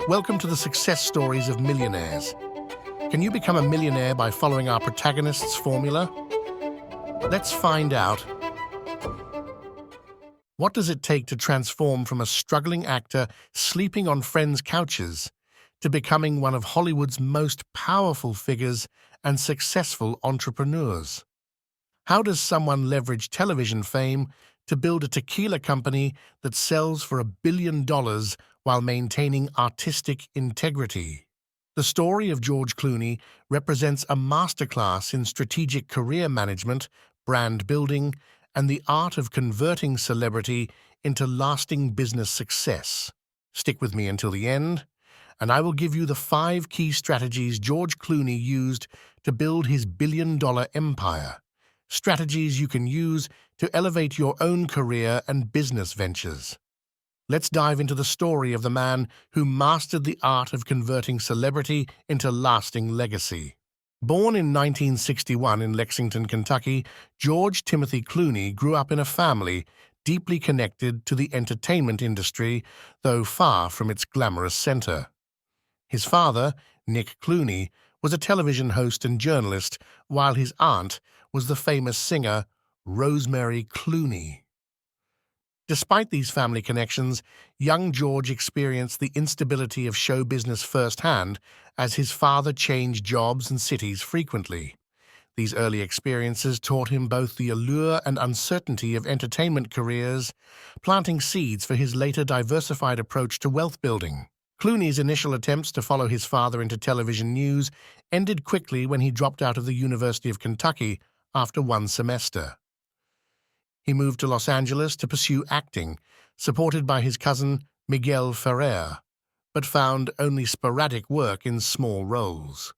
Welcome to the success stories of millionaires. Can you become a millionaire by following our protagonist's formula? Let's find out. What does it take to transform from a struggling actor sleeping on friends' couches to becoming one of Hollywood's most powerful figures and successful entrepreneurs? How does someone leverage television fame to build a tequila company that sells for $1 billion while maintaining artistic integrity? The story of George Clooney represents a masterclass in strategic career management, brand building, and the art of converting celebrity into lasting business success. Stick with me until the end, and I will give you the 5 key strategies George Clooney used to build his billion-dollar empire. Strategies you can use to elevate your own career and business ventures. Let's dive into the story of the man who mastered the art of converting celebrity into lasting legacy. Born in 1961 in Lexington, Kentucky, George Timothy Clooney grew up in a family deeply connected to the entertainment industry, though far from its glamorous center. His father, Nick Clooney, was a television host and journalist, while his aunt was the famous singer Rosemary Clooney. Despite these family connections, young George experienced the instability of show business firsthand as his father changed jobs and cities frequently. These early experiences taught him both the allure and uncertainty of entertainment careers, planting seeds for his later diversified approach to wealth building. Clooney's initial attempts to follow his father into television news ended quickly when he dropped out of the University of Kentucky after one semester. He moved to Los Angeles to pursue acting, supported by his cousin Miguel Ferrer, but found only sporadic work in small roles.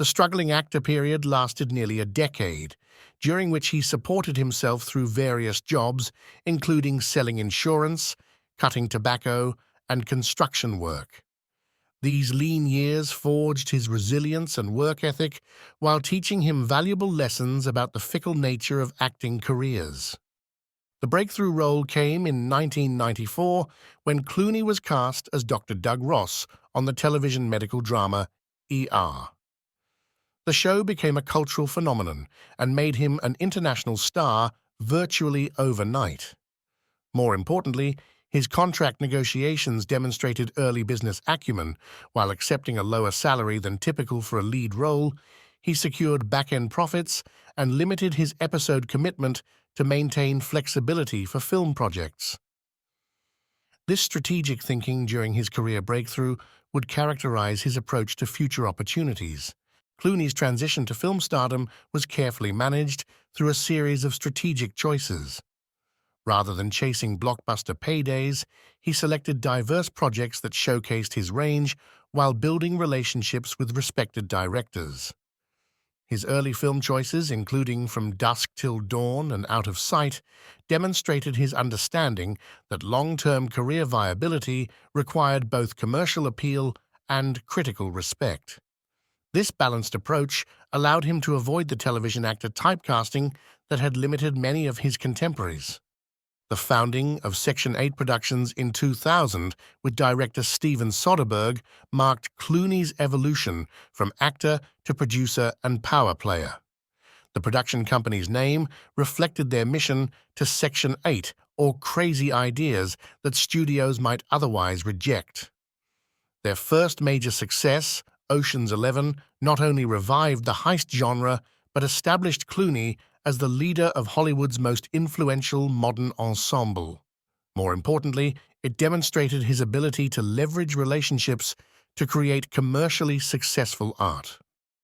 The struggling actor period lasted nearly a decade, during which he supported himself through various jobs, including selling insurance, cutting tobacco, and construction work. These lean years forged his resilience and work ethic while teaching him valuable lessons about the fickle nature of acting careers. The breakthrough role came in 1994 when Clooney was cast as Dr. Doug Ross on the television medical drama ER. The show became a cultural phenomenon and made him an international star virtually overnight. More importantly, his contract negotiations demonstrated early business acumen. While accepting a lower salary than typical for a lead role, he secured back-end profits and limited his episode commitment to maintain flexibility for film projects. This strategic thinking during his career breakthrough would characterize his approach to future opportunities. Clooney's transition to film stardom was carefully managed through a series of strategic choices. Rather than chasing blockbuster paydays, he selected diverse projects that showcased his range while building relationships with respected directors. His early film choices, including From Dusk Till Dawn and Out of Sight, demonstrated his understanding that long-term career viability required both commercial appeal and critical respect. This balanced approach allowed him to avoid the television actor typecasting that had limited many of his contemporaries. The founding of Section 8 Productions in 2000 with director Steven Soderbergh marked Clooney's evolution from actor to producer and power player. The production company's name reflected their mission to Section 8, or crazy ideas that studios might otherwise reject. Their first major success, Ocean's 11, not only revived the heist genre but established Clooney as the leader of Hollywood's most influential modern ensemble. More importantly, it demonstrated his ability to leverage relationships to create commercially successful art.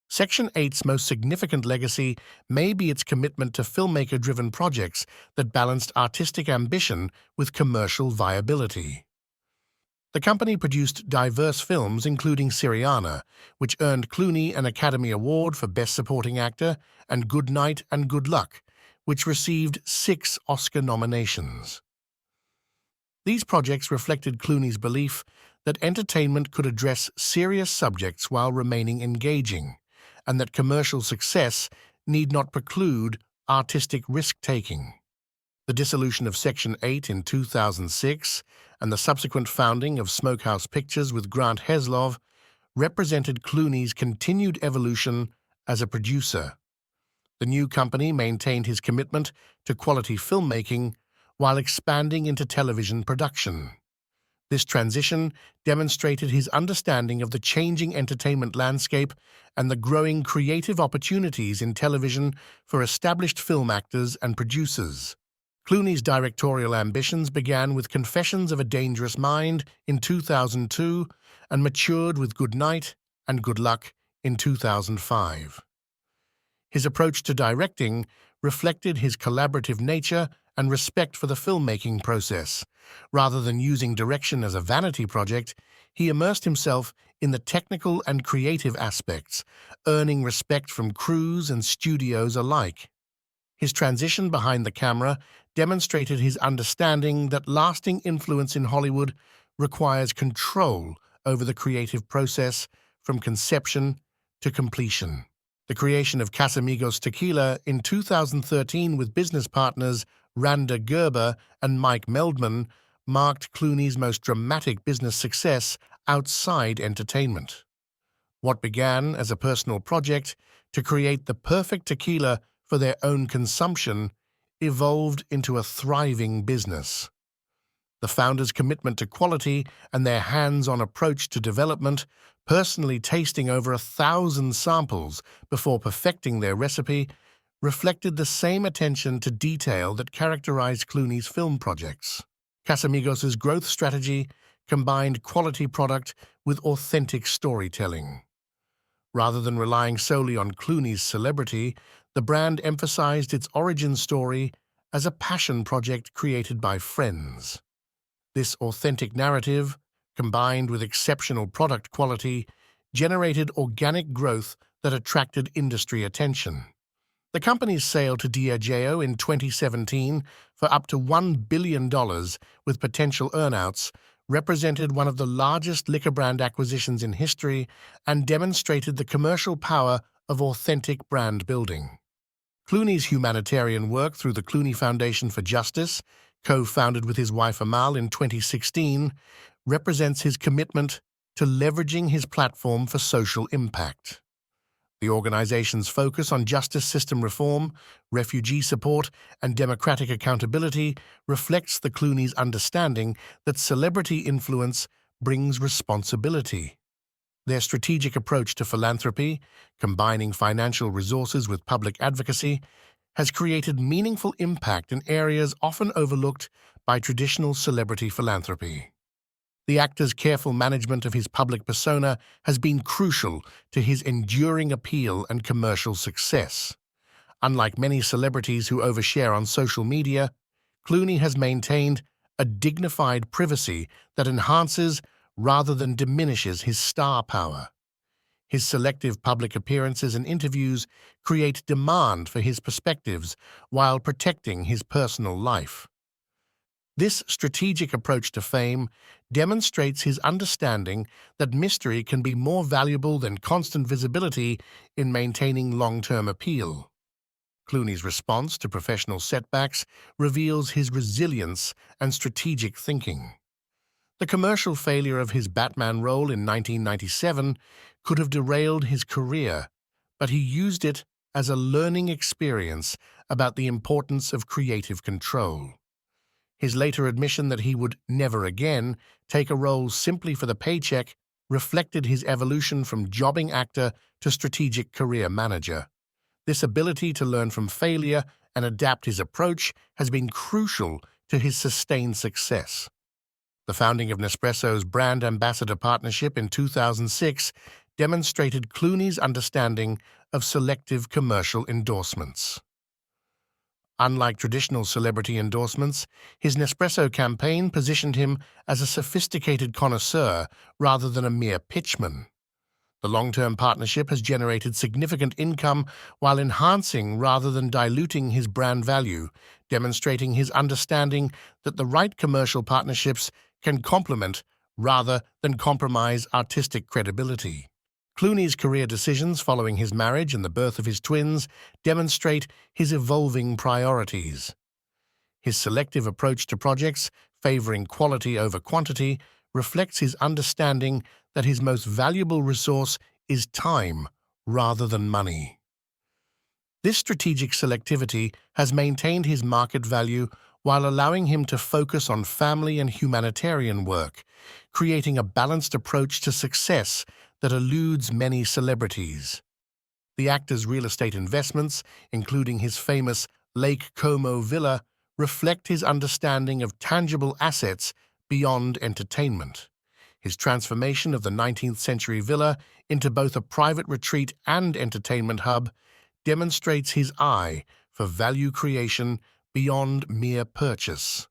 Section 8's most significant legacy may be its commitment to filmmaker-driven projects that balanced artistic ambition with commercial viability. The company produced diverse films, including Syriana, which earned Clooney an Academy Award for Best Supporting Actor, and Good Night and Good Luck, which received 6 Oscar nominations. These projects reflected Clooney's belief that entertainment could address serious subjects while remaining engaging, and that commercial success need not preclude artistic risk-taking. The dissolution of Section 8 in 2006 and the subsequent founding of Smokehouse Pictures with Grant Heslov represented Clooney's continued evolution as a producer. The new company maintained his commitment to quality filmmaking while expanding into television production. This transition demonstrated his understanding of the changing entertainment landscape and the growing creative opportunities in television for established film actors and producers. Clooney's directorial ambitions began with Confessions of a Dangerous Mind in 2002 and matured with Good Night and Good Luck in 2005. His approach to directing reflected his collaborative nature and respect for the filmmaking process. Rather than using direction as a vanity project, he immersed himself in the technical and creative aspects, earning respect from crews and studios alike. His transition behind the camera demonstrated his understanding that lasting influence in Hollywood requires control over the creative process from conception to completion. The creation of Casamigos Tequila in 2013 with business partners Randa Gerber and Mike Meldman marked Clooney's most dramatic business success outside entertainment. What began as a personal project to create the perfect tequila for their own consumption evolved into a thriving business. The founders' commitment to quality and their hands-on approach to development, personally tasting over 1,000 samples before perfecting their recipe, reflected the same attention to detail that characterized Clooney's film projects. Casamigos' growth strategy combined quality product with authentic storytelling. Rather than relying solely on Clooney's celebrity, the brand emphasized its origin story as a passion project created by friends. This authentic narrative, combined with exceptional product quality, generated organic growth that attracted industry attention. The company's sale to Diageo in 2017 for up to $1 billion with potential earnouts represented one of the largest liquor brand acquisitions in history and demonstrated the commercial power of authentic brand building. Clooney's humanitarian work through the Clooney Foundation for Justice, co-founded with his wife Amal in 2016, represents his commitment to leveraging his platform for social impact. The organization's focus on justice system reform, refugee support, and democratic accountability reflects the Clooney's understanding that celebrity influence brings responsibility. Their strategic approach to philanthropy, combining financial resources with public advocacy, has created meaningful impact in areas often overlooked by traditional celebrity philanthropy. The actor's careful management of his public persona has been crucial to his enduring appeal and commercial success. Unlike many celebrities who overshare on social media, Clooney has maintained a dignified privacy that enhances rather than diminishes his star power. His selective public appearances and interviews create demand for his perspectives while protecting his personal life. This strategic approach to fame demonstrates his understanding that mystery can be more valuable than constant visibility in maintaining long-term appeal. Clooney's response to professional setbacks reveals his resilience and strategic thinking. The commercial failure of his Batman role in 1997 could have derailed his career, but he used it as a learning experience about the importance of creative control. His later admission that he would never again take a role simply for the paycheck reflected his evolution from jobbing actor to strategic career manager. This ability to learn from failure and adapt his approach has been crucial to his sustained success. The founding of Nespresso's brand ambassador partnership in 2006 demonstrated Clooney's understanding of selective commercial endorsements. Unlike traditional celebrity endorsements, his Nespresso campaign positioned him as a sophisticated connoisseur rather than a mere pitchman. The long-term partnership has generated significant income while enhancing rather than diluting his brand value, demonstrating his understanding that the right commercial partnerships can complement rather than compromise artistic credibility. Clooney's career decisions following his marriage and the birth of his twins demonstrate his evolving priorities. His selective approach to projects, favoring quality over quantity, reflects his understanding that his most valuable resource is time rather than money. This strategic selectivity has maintained his market value while allowing him to focus on family and humanitarian work, creating a balanced approach to success that eludes many celebrities. The actor's real estate investments, including his famous Lake Como villa, reflect his understanding of tangible assets beyond entertainment. His transformation of the 19th century villa into both a private retreat and entertainment hub demonstrates his eye for value creation beyond mere purchase.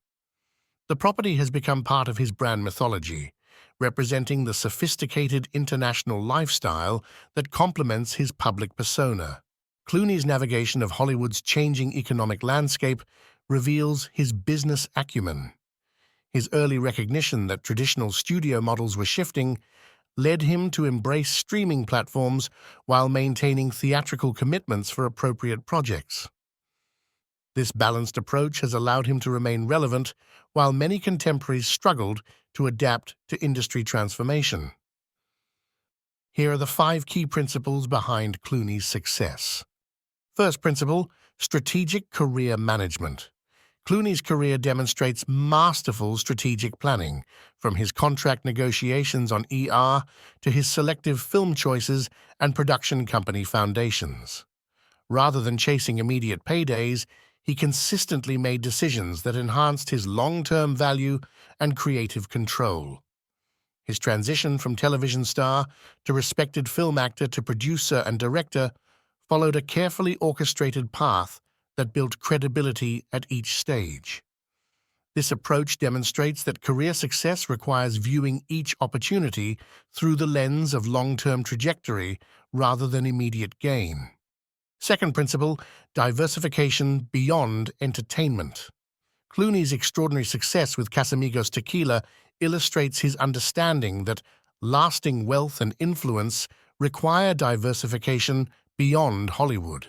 The property has become part of his brand mythology, representing the sophisticated international lifestyle that complements his public persona. Clooney's navigation of Hollywood's changing economic landscape reveals his business acumen. His early recognition that traditional studio models were shifting led him to embrace streaming platforms while maintaining theatrical commitments for appropriate projects. This balanced approach has allowed him to remain relevant while many contemporaries struggled to adapt to industry transformation. Here are the 5 key principles behind Clooney's success. First principle, strategic career management. Clooney's career demonstrates masterful strategic planning, from his contract negotiations on ER to his selective film choices and production company foundations. Rather than chasing immediate paydays, he consistently made decisions that enhanced his long-term value and creative control. His transition from television star to respected film actor to producer and director followed a carefully orchestrated path that built credibility at each stage. This approach demonstrates that career success requires viewing each opportunity through the lens of long-term trajectory rather than immediate gain. Second principle, diversification beyond entertainment. Clooney's extraordinary success with Casamigos Tequila illustrates his understanding that lasting wealth and influence require diversification beyond Hollywood.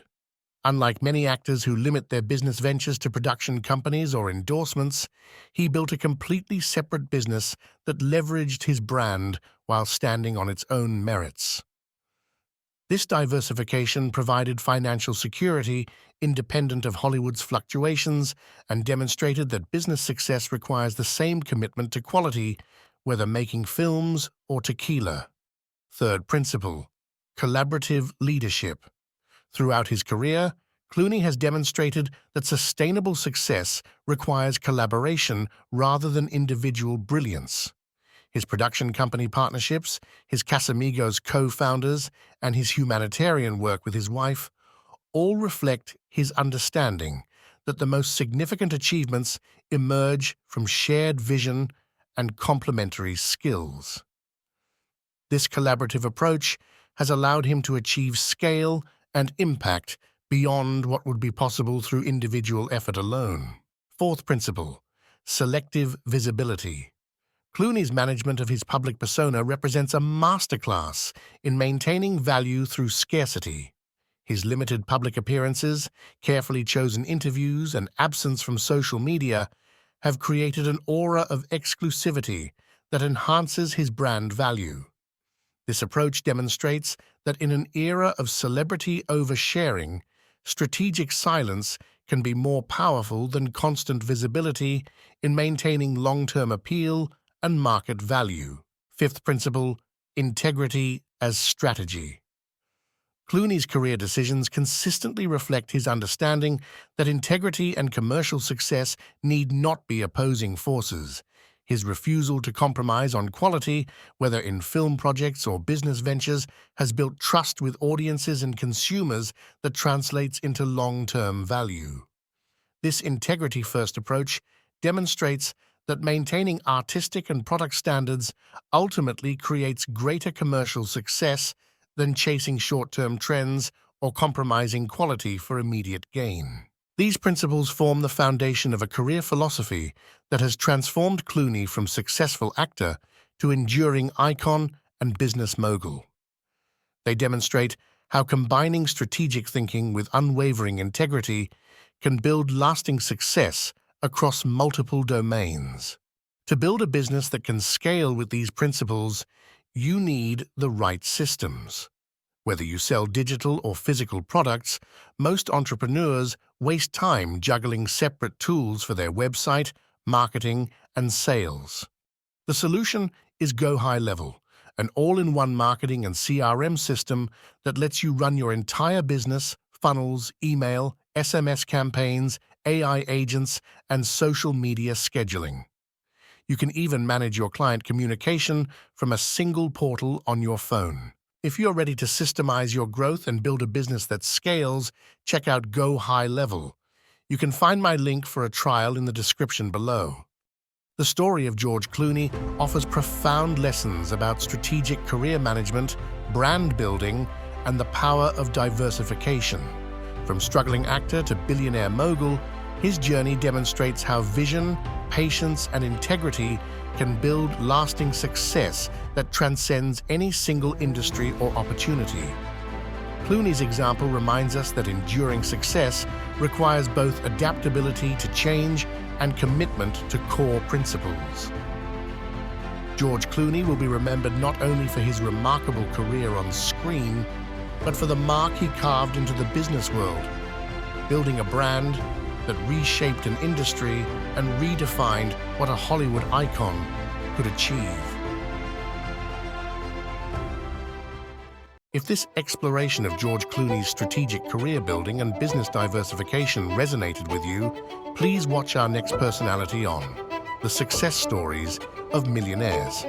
Unlike many actors who limit their business ventures to production companies or endorsements, he built a completely separate business that leveraged his brand while standing on its own merits. This diversification provided financial security independent of Hollywood's fluctuations and demonstrated that business success requires the same commitment to quality, whether making films or tequila. Third principle, collaborative leadership. Throughout his career, Clooney has demonstrated that sustainable success requires collaboration rather than individual brilliance. His production company partnerships, his Casamigos co-founders, and his humanitarian work with his wife all reflect his understanding that the most significant achievements emerge from shared vision and complementary skills. This collaborative approach has allowed him to achieve scale and impact beyond what would be possible through individual effort alone. Fourth principle, selective visibility. Clooney's management of his public persona represents a masterclass in maintaining value through scarcity. His limited public appearances, carefully chosen interviews, and absence from social media have created an aura of exclusivity that enhances his brand value. This approach demonstrates that in an era of celebrity oversharing, strategic silence can be more powerful than constant visibility in maintaining long-term appeal and market value. Fifth principle, integrity as strategy. Clooney's career decisions consistently reflect his understanding that integrity and commercial success need not be opposing forces. His refusal to compromise on quality, whether in film projects or business ventures, has built trust with audiences and consumers that translates into long-term value. This integrity-first approach demonstrates that maintaining artistic and product standards ultimately creates greater commercial success than chasing short-term trends or compromising quality for immediate gain. These principles form the foundation of a career philosophy that has transformed Clooney from successful actor to enduring icon and business mogul. They demonstrate how combining strategic thinking with unwavering integrity can build lasting success across multiple domains. To build a business that can scale with these principles, you need the right systems. Whether you sell digital or physical products, most entrepreneurs waste time juggling separate tools for their website, marketing, and sales. The solution is Go High Level, an all-in-one marketing and CRM system that lets you run your entire business, funnels, email, SMS campaigns, AI agents, and social media scheduling. You can even manage your client communication from a single portal on your phone. If you're ready to systemize your growth and build a business that scales, check out Go High Level. You can find my link for a trial in the description below. The story of George Clooney offers profound lessons about strategic career management, brand building, and the power of diversification. From struggling actor to billionaire mogul, his journey demonstrates how vision, patience, and integrity can build lasting success that transcends any single industry or opportunity. Clooney's example reminds us that enduring success requires both adaptability to change and commitment to core principles. George Clooney will be remembered not only for his remarkable career on screen, but for the mark he carved into the business world, building a brand that reshaped an industry and redefined what a Hollywood icon could achieve. If this exploration of George Clooney's strategic career building and business diversification resonated with you, please watch our next personality on The Success Stories of Millionaires.